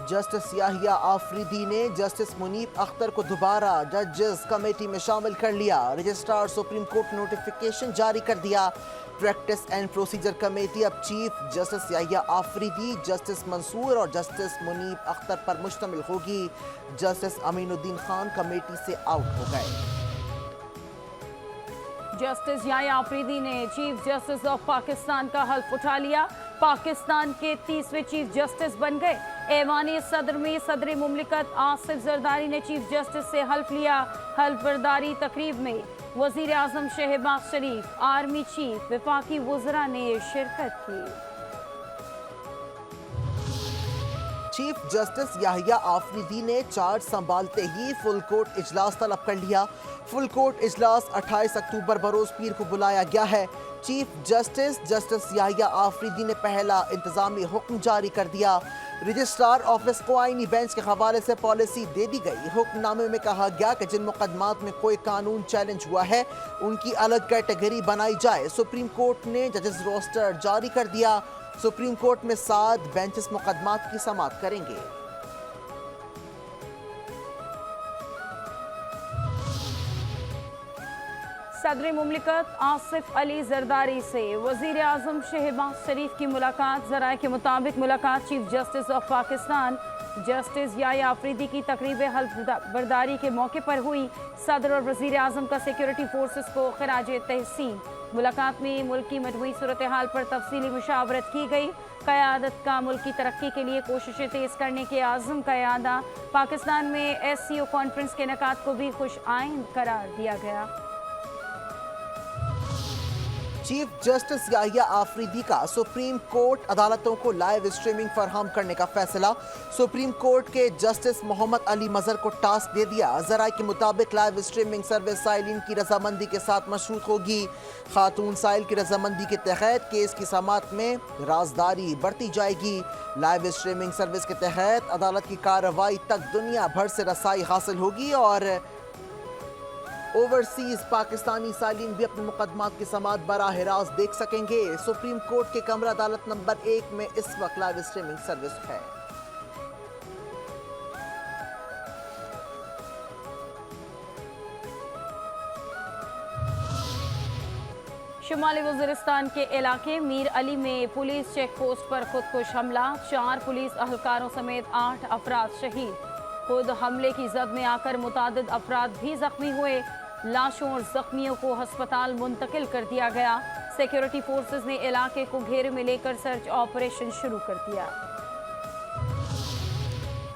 Justice Yahya Afridi ने justice Munib Akhtar को दोबारा जजेस कमेटी में शामिल कर लिया। रजिस्ट्रार सुप्रीम कोर्ट नोटिफिकेशन जारी कर दिया। प्रैक्टिस एंड प्रोसीजर कमेटी अब chief justice Yahya Afridi, justice Mansoor और जस्टिस मुनीब अख्तर पर मुश्तमिल होगी। जस्टिस अमीनुद्दीन खान कमेटी से आउट हो गए। जस्टिस याहिया आफरीदी ने चीफ जस्टिस ऑफ पाकिस्तान का हल्फ उठा लिया। पाकिस्तान के 30वें चीफ जस्टिस बन गए। ऐवानी सदर में सदर मुमलिकत आसिफ जरदारी ने चीफ जस्टिस से हल्फ लिया। हल्फ बर्दारी तकरीब में वजीर आजम शहबाज शरीफ, आर्मी चीफ, वफाकी वज़रा ने शिरकत की। चीफ जस्टिस याहिया आफरीदी ने चार्ज संभालते ही फुल कोर्ट इजलास तलब कर लिया। फुल कोर्ट इजलास 28 अक्टूबर बरोज पीर को बुलाया गया है। Chief justice justice Yahya Afridi ने पहला इंतजामी हुक्म जारी कर दिया। रजिस्ट्रार ऑफिस को आईनी बेंच के हवाले से पॉलिसी दे दी गई। हुक्मनामे में कहा गया कि जिन मुकदमात में कोई कानून चैलेंज हुआ है उनकी अलग कैटेगरी बनाई जाए। सुप्रीम कोर्ट ने जजेस रोस्टर जारी कर दिया। सुप्रीम कोर्ट में 7 बेंचेस मुकदमात की समाअत करेंगे। सदर मुमलिकत आसिफ अली जरदारी से वजीर आजम शहबाज शरीफ की मुलाकात। ज़राए के मुताबिक मुलाकात chief justice of Pakistan justice Yahya Afridi की तकरीब हल्फ बर्दारी के मौके पर हुई। सदर और वजीर आजम का सिक्योरिटी फोर्सेस को खराज तहसीन। मुलाकात में मुल्क की मजमूई सूरत हाल पर तफसीली मुशावरत की गई। क़यादत का मुल्क की तरक्की के लिए कोशिशें तेज़ करने के आज़म का यादा। पाकिस्तान में SCO कॉन्फ्रेंस के इनेकाद को भी खुश आइंद करार दिया गया। चीफ जस्टिस याहिया आफरीदी का सुप्रीम कोर्ट अदालतों को लाइव स्ट्रीमिंग फराहम करने का फैसला। सुप्रीम कोर्ट के जस्टिस मोहम्मद अली मजहर को टास्क दे दिया। ज़राए के मुताबिक लाइव स्ट्रीमिंग सर्विस साइलिन की रजामंदी के साथ मशरूत होगी। खातून साइल की रजामंदी के तहत केस की समाअत में राजदारी बरती जाएगी। लाइव स्ट्रीमिंग सर्विस के तहत अदालत की कार्रवाई तक दुनिया भर से रसाई हासिल होगी और ओवरसीज पाकिस्तानी सालीन भी अपने मुकदमात की समाअत बराह रास्त देख सकेंगे। सुप्रीम कोर्ट के कमरा अदालत नंबर 1 में इस वक्त लाइव स्ट्रीमिंग सर्विस है। शुमाली वज़ीरिस्तान के इलाके मीर अली में पुलिस चेक पोस्ट पर खुदकुश हमला। 4 पुलिस अहलकारों समेत 8 अफराद शहीद। खुद हमले की जद में आकर मुतादिद अफराद भी जख्मी हुए। लाशों और जख्मियों को हस्पताल मुंतकिल कर दिया गया। सिक्योरिटी फोर्सेस ने इलाके को घेरे में लेकर सर्च ऑपरेशन शुरू कर दिया।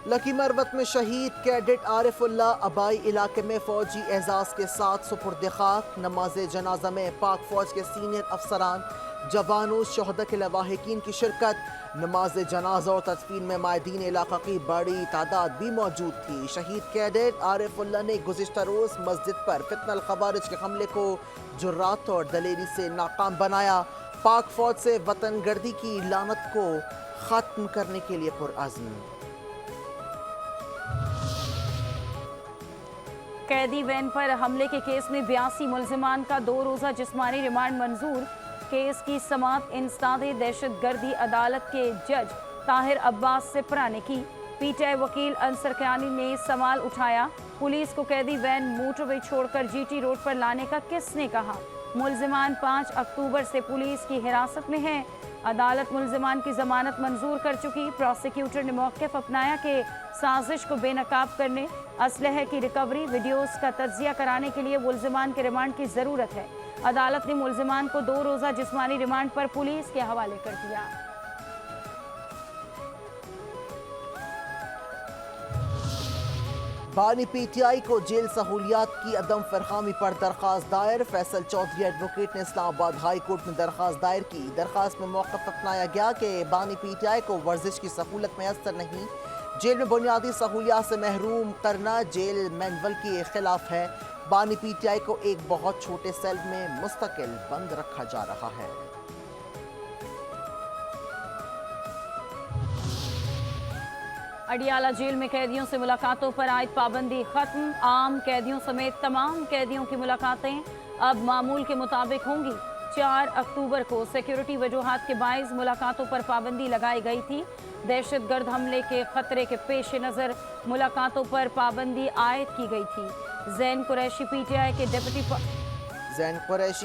लकी मरवत में शहीद कैडेट आरिफुल्ला अबाई इलाके में फौजी एजाज के साथ सुपुर्द खाक। नमाज जनाजा में पाक फौज के सीनियर अफसरान, जवानों, शहदा के लवाहिकीन की शिरकत। नमाज जनाजा और तदफीन में मायदीन इलाका की बड़ी तादाद भी मौजूद थी। शहीद कैडेट आरिफुल्ला ने गुज़िश्ता रोज़ मस्जिद पर फितनल खवारिज के हमले को जुर्रात और दलेरी से नाकाम बनाया। पाक फौज से वतन गर्दी की लानत को ख़त्म करने के लिए पुरअज़्म। कैदी वैन पर हमले के केस में 82 मुल्ज़िमान का 2 रोज़ा जिस्मानी रिमांड मंजूर। केस की समाअत इंसदादे दहशतगर्दी अदालत के जज ताहिर अब्बास सिपरा ने की। PTI वकील अंसर क़यानी ने सवाल उठाया, पुलिस को कैदी वैन मोटरवे छोड़कर GT रोड पर लाने का किसने कहा? मुल्ज़िमान 5 अक्टूबर से पुलिस की हिरासत में हैं। अदालत मुल्ज़िमान की जमानत मंजूर कर चुकी। प्रोसिक्यूटर ने मौक़िफ़ अपनाया कि साजिश को बेनकाब करने, असलहे की रिकवरी, वीडियोज़ का तज्ज़िया कराने के लिए मुल्ज़िमान के रिमांड की ज़रूरत है। अदालत ने मुल्ज़िमान को 2 रोज़ा जिस्मानी रिमांड पर पुलिस के हवाले कर दिया। बानी PTI को जेल सहूलियात की अदम फरहमी पर दरख्वास्त दायर। फैसल चौधरी एडवोकेट ने इस्लामाबाद हाई कोर्ट में दरख्वास्त दायर की। दरख्वास्त में मौक़िफ़ अपनाया गया कि बानी PTI को वर्जिश की सहूलत मैसर नहीं। जेल में बुनियादी सहूलियात से महरूम करना जेल मैनुअल के खिलाफ है। बानी PTI को एक बहुत छोटे सेल में मुस्तकिल बंद रखा जा रहा है। अडियाला जेल में कैदियों से मुलाकातों पर आयद पाबंदी खत्म। आम कैदियों समेत तमाम कैदियों की मुलाकातें अब मामूल के मुताबिक होंगी। 4 अक्टूबर को सिक्योरिटी वजूहात के बायस मुलाकातों पर पाबंदी लगाई गई थी। दहशतगर्द हमले के खतरे के पेश नज़र मुलाकातों पर पाबंदी आयद की गई थी। जैन कुरैशी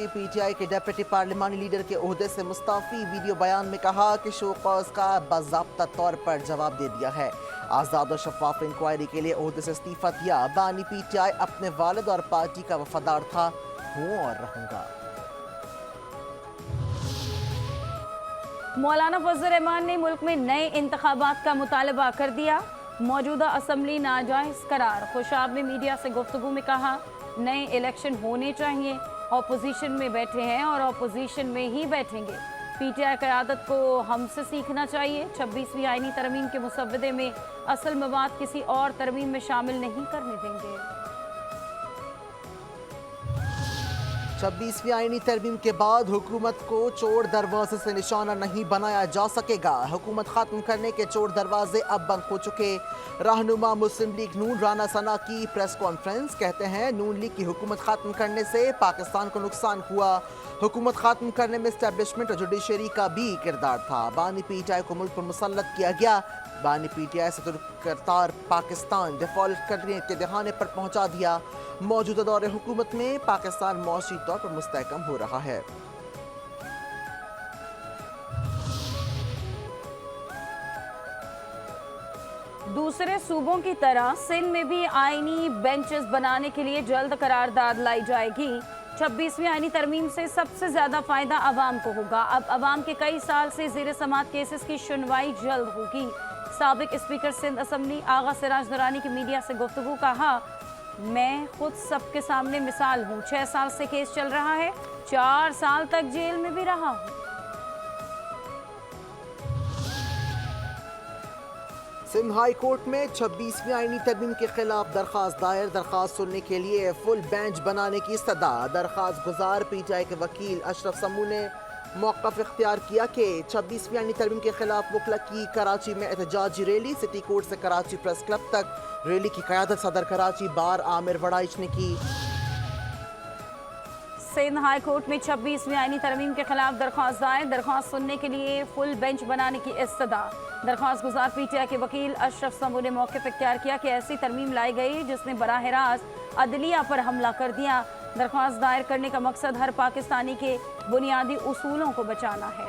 पीटीआई के डेप्यूटी पार्लिमानी लीडर के ओहदे से मुस्ताफी। वीडियो बयान में कहा कि शो कॉज का बाज़ाब्ता तौर पर जवाब दे दिया है। आज़ाद और शफाफ इंक्वायरी के लिए ओहदे से इस्तीफा दिया। बानी पीटीआई अपने वालिद और पार्टी का वफादार था, हूँ और रहूँगा। मौलाना फजल रहमान ने मुल्क में नए इंतखाबात का मुतालबा कर दिया। मौजूदा असम्बली नाजायज करार। खुशाब ने मीडिया से गुफ्तगू में कहा, नए इलेक्शन होने चाहिए। ऑपोजिशन में बैठे हैं और ऑपोजिशन में ही बैठेंगे। पीटीआई क़यादत को हमसे सीखना चाहिए। 26वीं आईनी तरमीम के मुसव्वदे में असल मवाद किसी और तरमीम में शामिल नहीं करने देंगे। 26वीं आईनी तरमीम के बाद हुकूमत को चोर दरवाजे से निशाना नहीं बनाया जा सकेगा। हुकूमत खत्म करने के चोर दरवाजे अब बंद हो चुके। रहनुमा मुस्लिम लीग नून राना सना की प्रेस कॉन्फ्रेंस। कहते हैं, नून लीग की हुकूमत खत्म करने से पाकिस्तान को नुकसान हुआ। हुकूमत खत्म करने में एस्टेब्लिशमेंट और जुडिशरी का भी किरदार था। बानी पीटीआई को मुल्क पर मुसल्लत किया गया। बानी पीटीआई से करतार पाकिस्तान डिफॉल्ट करने के दहाने पर पहुंचा दिया। मौजूदा दौर हुकूमत में पाकिस्तान मौशी तौर पर मुस्तहकम हो रहा है। दूसरे सूबों की तरह सिंध में भी आईनी बेंचेस बनाने के लिए जल्द करारदाद लाई जाएगी। 26वीं आईनी तरमीम से सबसे ज्यादा फायदा अवाम को होगा। अब अवाम के कई साल से ज़ेर समात केसेस की सुनवाई जल्द होगी। साबिक स्पीकर सिंध असम्बली आगा सिराज दुरानी की मीडिया से गुफ्तगू। कहा, मैं खुद सबके सामने मिसाल हूँ। 6 साल से केस चल रहा है, 4 साल तक जेल में भी रहा हूँ। सिंध हाई कोर्ट में 26वीं आईनी तरमीम के खिलाफ दरखास्त दायर। दरखास्त सुनने के लिए फुल बेंच बनाने की इस्तदा। दरखास्त गुजार पीटीआई के वकील अशरफ समू ने मौक़िफ़ इख्तियार किया कि 26वीं आईनी तरमीम के खिलाफ वकला की कराची में एहतजाजी रैली। सिटी कोर्ट से कराची प्रेस क्लब तक रैली की क़यादत सदर कराची बार आमिर वड़ाइच ने की। सिंध हाई कोर्ट में 26वीं आईनी तरमीम के खिलाफ दरख्वास्त दायर। दरख्वास्त सुनने के लिए फुल बेंच बनाने की इस्तदा। दरख्वास्त गुजार पीटीआई के वकील अशरफ समू ने मौक़िफ़ इख्तियार किया कि ऐसी तरमीम लाई गई जिसने बराह रास्त अदलिया पर हमला कर दिया। दरख्वास्त दायर करने का मकसद हर पाकिस्तानी के बुनियादी उसूलों को बचाना है।